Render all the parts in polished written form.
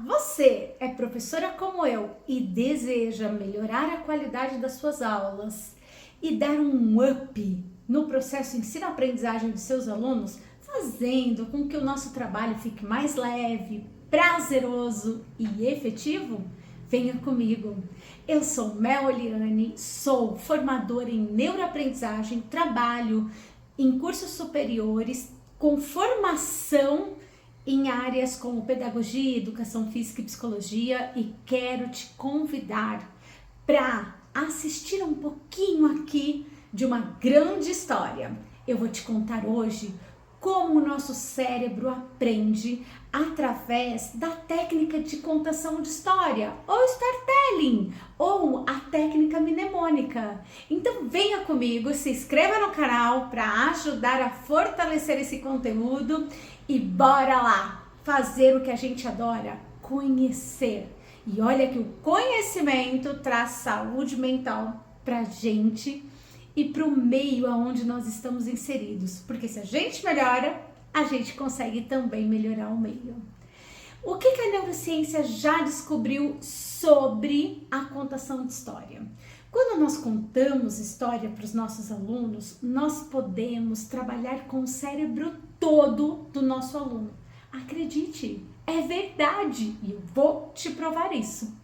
Você é professora como eu e deseja melhorar a qualidade das suas aulas e dar um up no processo ensino-aprendizagem dos seus alunos, fazendo com que o nosso trabalho fique mais leve, prazeroso e efetivo? Venha comigo. Eu sou Mel Oliane, sou formadora em neuroaprendizagem, trabalho em cursos superiores com formação em áreas como pedagogia, educação física e psicologia, e quero te convidar para assistir um pouquinho aqui de uma grande história. Eu vou te contar hoje como o nosso cérebro aprende através da técnica de contação de história, ou storytelling, ou a técnica mnemônica. Então venha comigo, se inscreva no canal para ajudar a fortalecer esse conteúdo e bora lá fazer o que a gente adora, conhecer. E olha que o conhecimento traz saúde mental pra gente e para o meio aonde nós estamos inseridos, porque se a gente melhora, a gente consegue também melhorar o meio. O que a neurociência já descobriu sobre a contação de história? Quando nós contamos história para os nossos alunos, nós podemos trabalhar com o cérebro todo do nosso aluno. Acredite, é verdade e eu vou te provar isso.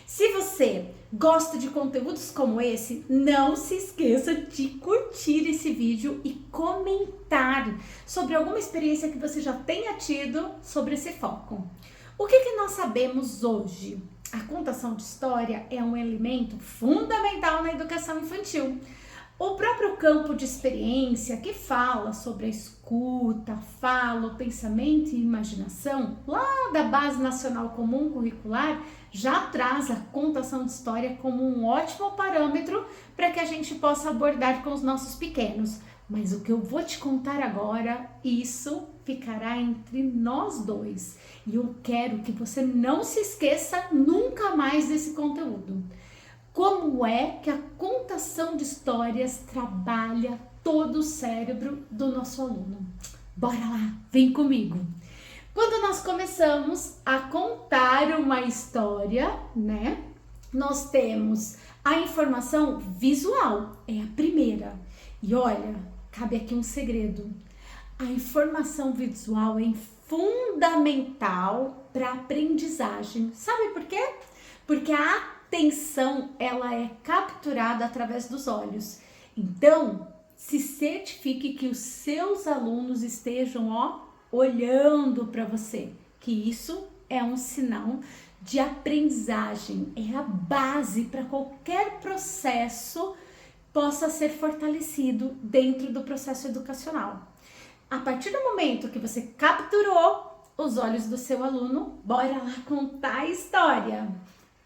Se você gosta de conteúdos como esse, não se esqueça de curtir esse vídeo e comentar sobre alguma experiência que você já tenha tido sobre esse foco. O que nós sabemos hoje? A contação de história é um elemento fundamental na educação infantil. O próprio campo de experiência que fala sobre a escuta, fala, o pensamento e imaginação, lá da Base Nacional Comum Curricular, já traz a contação de história como um ótimo parâmetro para que a gente possa abordar com os nossos pequenos. Mas o que eu vou te contar agora, isso ficará entre nós dois. E eu quero que você não se esqueça nunca mais desse conteúdo. Como é que a contação de histórias trabalha todo o cérebro do nosso aluno? Bora lá, vem comigo! Quando nós começamos a contar uma história, né? Nós temos a informação visual, é a primeira. E olha, cabe aqui um segredo. A informação visual é fundamental para a aprendizagem. Sabe por quê? Porque a atenção, ela é capturada através dos olhos. Então, se certifique que os seus alunos estejam, olhando para você, que isso é um sinal de aprendizagem, é a base para qualquer processo possa ser fortalecido dentro do processo educacional. A partir do momento que você capturou os olhos do seu aluno, bora lá contar a história.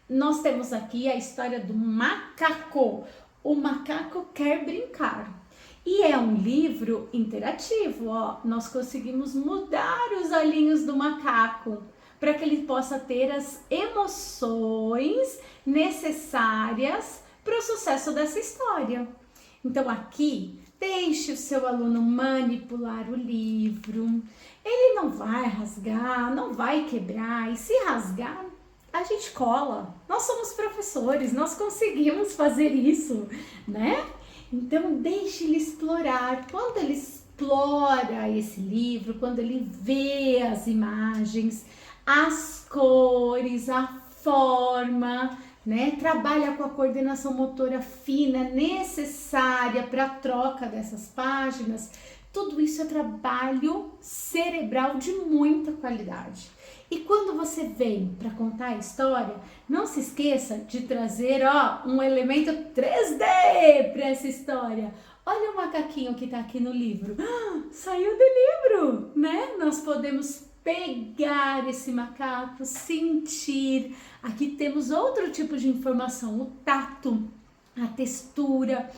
Nós temos aqui a história do macaco. O macaco quer brincar. E é um livro interativo, Nós conseguimos mudar os olhinhos do macaco para que ele possa ter as emoções necessárias para o sucesso dessa história. Então aqui, deixe o seu aluno manipular o livro. Ele não vai rasgar, não vai quebrar, e se rasgar, a gente cola. Nós somos professores, nós conseguimos fazer isso, né? Então, deixe ele explorar. Quando ele explora esse livro, quando ele vê as imagens, as cores, a forma, né? Trabalha com a coordenação motora fina necessária para a troca dessas páginas. Tudo isso é trabalho cerebral de muita qualidade. E quando você vem para contar a história, não se esqueça de trazer um elemento 3D para essa história. Olha o macaquinho que está aqui no livro. Saiu do livro, né? Nós podemos pegar esse macaco, sentir. Aqui temos outro tipo de informação, o tato, a textura,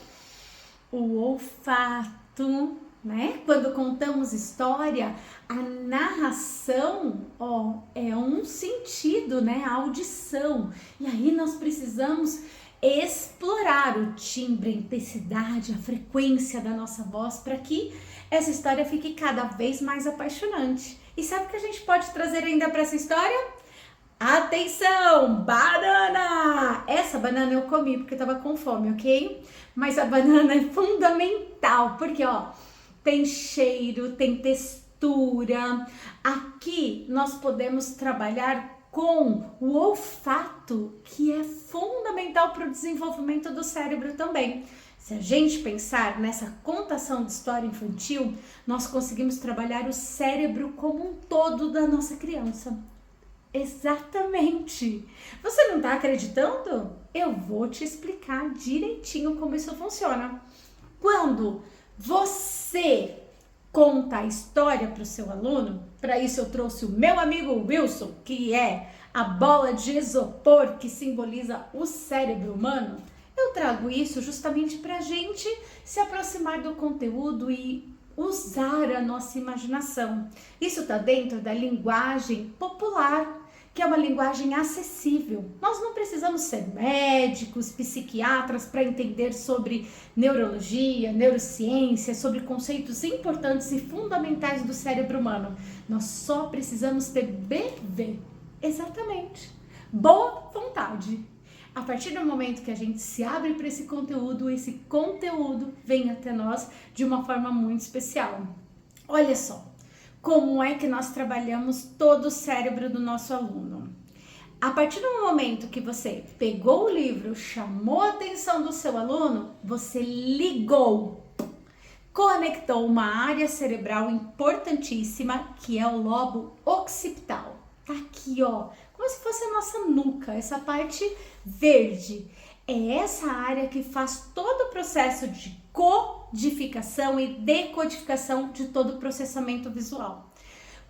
o olfato, né? Quando contamos história, a narração, é um sentido, né? A audição. E aí nós precisamos explorar o timbre, a intensidade, a frequência da nossa voz para que essa história fique cada vez mais apaixonante. E sabe o que a gente pode trazer ainda para essa história? Atenção, banana! Essa banana eu comi porque eu tava com fome, ok? Mas a banana é fundamental, porque ó, tem cheiro, tem textura. Aqui nós podemos trabalhar com o olfato, que é fundamental para o desenvolvimento do cérebro também. Se a gente pensar nessa contação de história infantil, nós conseguimos trabalhar o cérebro como um todo da nossa criança. Exatamente. Você não está acreditando? Eu vou te explicar direitinho como isso funciona. Quando você conta a história para o seu aluno, para isso eu trouxe o meu amigo Wilson, que é a bola de isopor que simboliza o cérebro humano. Eu trago isso justamente para a gente se aproximar do conteúdo e usar a nossa imaginação. Isso está dentro da linguagem popular, que é uma linguagem acessível. Nós não precisamos ser médicos, psiquiatras para entender sobre neurologia, neurociência, sobre conceitos importantes e fundamentais do cérebro humano. Nós só precisamos ter BV. Exatamente. Boa vontade. A partir do momento que a gente se abre para esse conteúdo vem até nós de uma forma muito especial. Olha só, como é que nós trabalhamos todo o cérebro do nosso aluno. A partir do momento que você pegou o livro, chamou a atenção do seu aluno, você ligou, conectou uma área cerebral importantíssima, que é o lobo occipital. Tá aqui, ó, como se fosse a nossa nuca, essa parte verde. É essa área que faz todo o processo de codificação e decodificação de todo o processamento visual.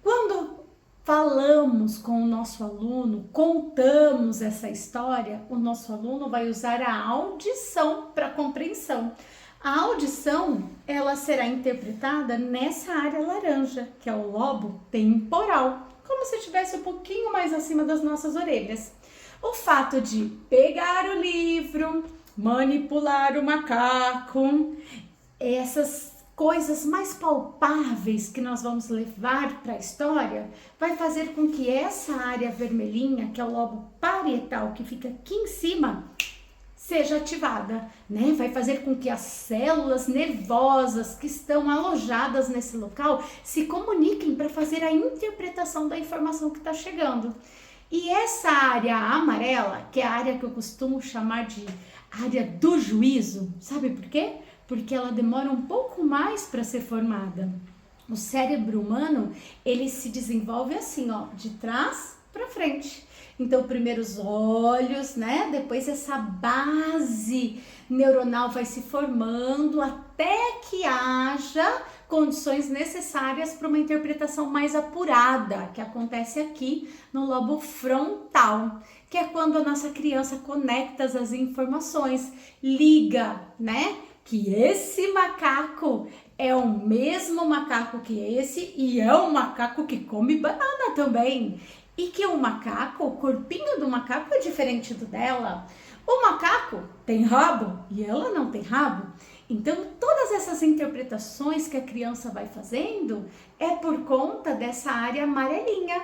Quando falamos com o nosso aluno, contamos essa história, o nosso aluno vai usar a audição para compreensão. A audição, ela será interpretada nessa área laranja, que é o lobo temporal, como se estivesse um pouquinho mais acima das nossas orelhas. O fato de pegar o livro, manipular o macaco, essas coisas mais palpáveis que nós vamos levar para a história, vai fazer com que essa área vermelhinha, que é o lobo parietal, que fica aqui em cima, seja ativada, né? Vai fazer com que as células nervosas que estão alojadas nesse local se comuniquem para fazer a interpretação da informação que está chegando. E essa área amarela, que é a área que eu costumo chamar de área do juízo, sabe por quê? Porque ela demora um pouco mais para ser formada. O cérebro humano, ele se desenvolve assim, ó, de trás para frente. Então, primeiro os olhos, né? Depois essa base neuronal vai se formando até que haja condições necessárias para uma interpretação mais apurada, que acontece aqui no lobo frontal, que é quando a nossa criança conecta as informações, liga, né? Que esse macaco é o mesmo macaco que esse e é um macaco que come banana também. E que o macaco, o corpinho do macaco é diferente do dela. O macaco tem rabo e ela não tem rabo. Então, todas essas interpretações que a criança vai fazendo é por conta dessa área amarelinha.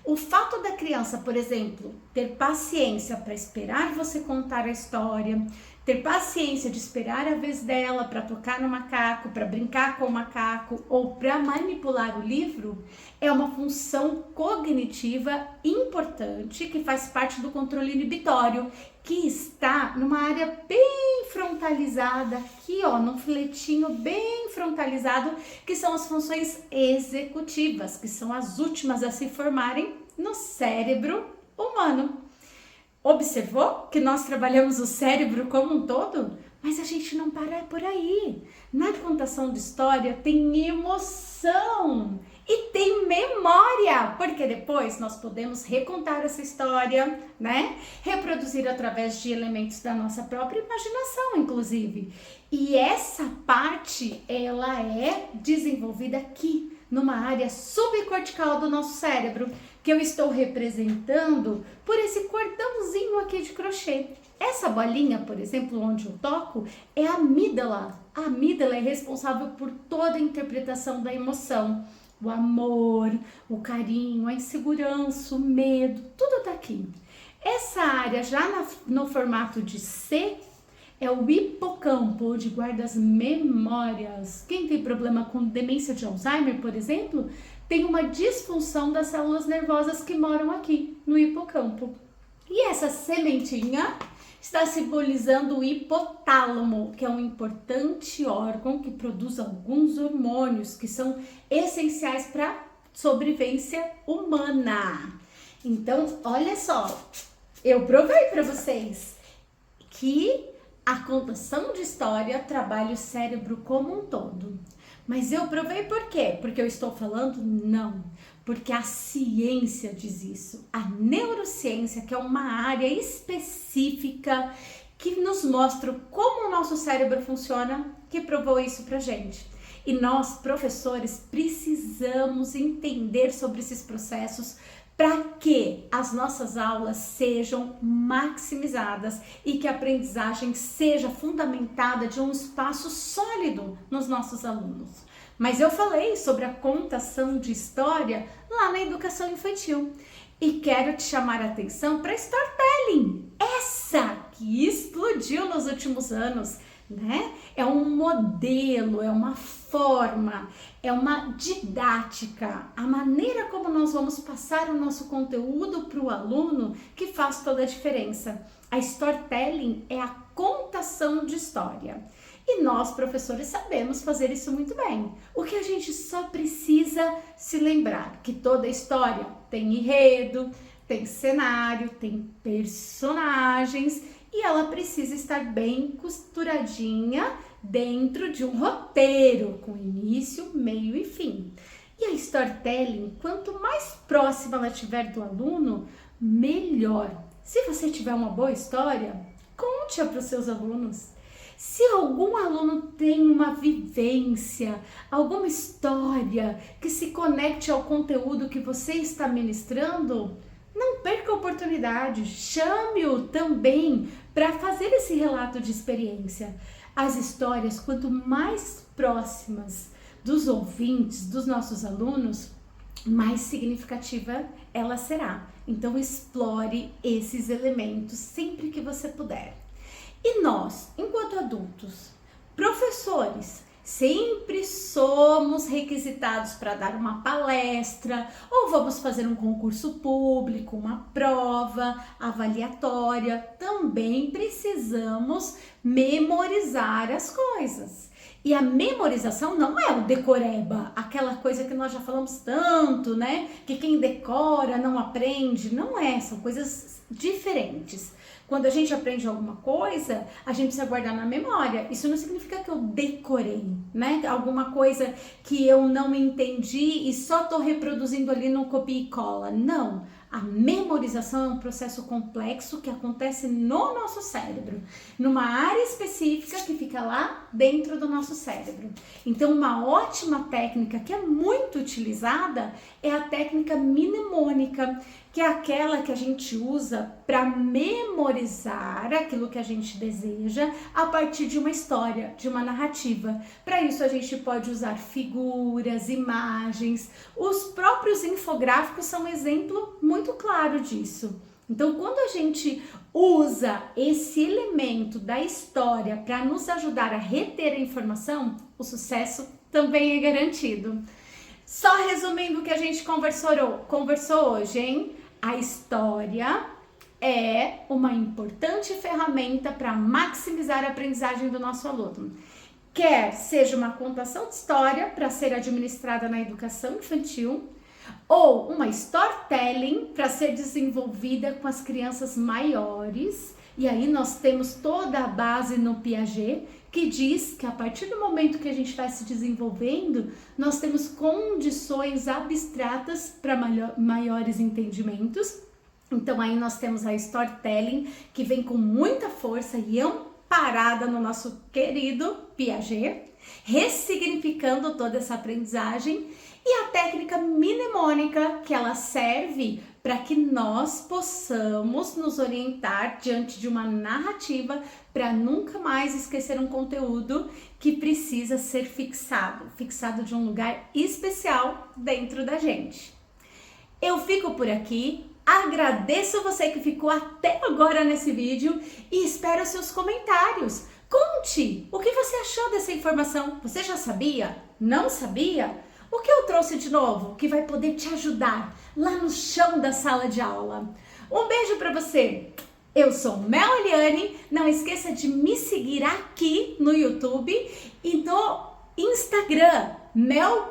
O fato da criança, por exemplo, ter paciência para esperar você contar a história, ter paciência de esperar a vez dela para tocar no macaco, para brincar com o macaco ou para manipular o livro, é uma função cognitiva importante que faz parte do controle inibitório, que está numa área bem frontalizada, aqui ó, num filetinho bem frontalizado, que são as funções executivas, que são as últimas a se formarem no cérebro humano. Observou que nós trabalhamos o cérebro como um todo? Mas a gente não para por aí. Na contação de história tem emoção e tem memória, porque depois nós podemos recontar essa história, né? Reproduzir através de elementos da nossa própria imaginação, inclusive. E essa parte, ela é desenvolvida aqui, numa área subcortical do nosso cérebro, que eu estou representando por esse cordãozinho aqui de crochê. Essa bolinha, por exemplo, onde eu toco, é a amígdala. A amígdala é responsável por toda a interpretação da emoção. o amor, o carinho, a insegurança, o medo, tudo tá aqui. Essa área já no formato de C é o hipocampo, onde guarda as memórias. Quem tem problema com demência de Alzheimer, por exemplo, tem uma disfunção das células nervosas que moram aqui no hipocampo. E essa sementinha está simbolizando o hipotálamo, que é um importante órgão que produz alguns hormônios que são essenciais para a sobrevivência humana. Então, olha só, eu provei para vocês que a contação de história trabalha o cérebro como um todo. Mas eu provei por quê? Porque eu estou falando? Não. Porque a ciência diz isso. A neurociência, que é uma área específica que nos mostra como o nosso cérebro funciona, que provou isso pra gente. E nós, professores, precisamos entender sobre esses processos para que as nossas aulas sejam maximizadas e que a aprendizagem seja fundamentada de um espaço sólido nos nossos alunos. Mas eu falei sobre a contação de história lá na educação infantil e quero te chamar a atenção para storytelling, essa que explodiu nos últimos anos, né? É um modelo, é uma forma, é uma didática, a maneira como nós vamos passar o nosso conteúdo para o aluno que faz toda a diferença. A storytelling é a contação de história. E nós, professores, sabemos fazer isso muito bem. O que a gente só precisa se lembrar que toda história tem enredo, tem cenário, tem personagens e ela precisa estar bem costuradinha dentro de um roteiro, com início, meio e fim. E a storytelling, quanto mais próxima ela estiver do aluno, melhor. Se você tiver uma boa história, conte-a para os seus alunos. Se algum aluno tem uma vivência, alguma história que se conecte ao conteúdo que você está ministrando, não perca a oportunidade, chame-o também para fazer esse relato de experiência. As histórias, quanto mais próximas dos ouvintes, dos nossos alunos, mais significativa ela será. Então explore esses elementos sempre que você puder. E nós, enquanto adultos, professores, sempre somos requisitados para dar uma palestra ou vamos fazer um concurso público, uma prova avaliatória. Também precisamos memorizar as coisas. E a memorização não é o decoreba, aquela coisa que nós já falamos tanto, né? Que quem decora não aprende. Não é, são coisas diferentes. Quando a gente aprende alguma coisa, a gente precisa guardar na memória. Isso não significa que eu decorei, né? Alguma coisa que eu não entendi e só tô reproduzindo ali no copia e cola. Não. A memorização é um processo complexo que acontece no nosso cérebro, numa área específica que fica lá dentro do nosso cérebro. Então, uma ótima técnica que é muito utilizada é a técnica mnemônica, que é aquela que a gente usa para memorizar aquilo que a gente deseja a partir de uma história, de uma narrativa. Para isso a gente pode usar figuras, imagens, os próprios infográficos são um exemplo muito claro disso. Então, quando a gente usa esse elemento da história para nos ajudar a reter a informação, o sucesso também é garantido. Só resumindo o que a gente conversou hoje, hein? A história é uma importante ferramenta para maximizar a aprendizagem do nosso aluno. Quer seja uma contação de história para ser administrada na educação infantil, ou uma storytelling para ser desenvolvida com as crianças maiores. E aí nós temos toda a base no Piaget, que diz que a partir do momento que a gente vai se desenvolvendo, nós temos condições abstratas para maiores entendimentos. Então aí nós temos a storytelling, que vem com muita força e amparada no nosso querido Piaget, ressignificando toda essa aprendizagem. E a técnica mnemônica, que ela serve para que nós possamos nos orientar diante de uma narrativa para nunca mais esquecer um conteúdo que precisa ser fixado de um lugar especial dentro da gente. Eu fico por aqui, agradeço você que ficou até agora nesse vídeo e espero seus comentários. Conte o que você achou dessa informação. Você já sabia? Não sabia? O que eu trouxe de novo que vai poder te ajudar lá no chão da sala de aula? Um beijo para você! Eu sou Mel Eliane, não esqueça de me seguir aqui no YouTube e no Instagram, mel.oliane.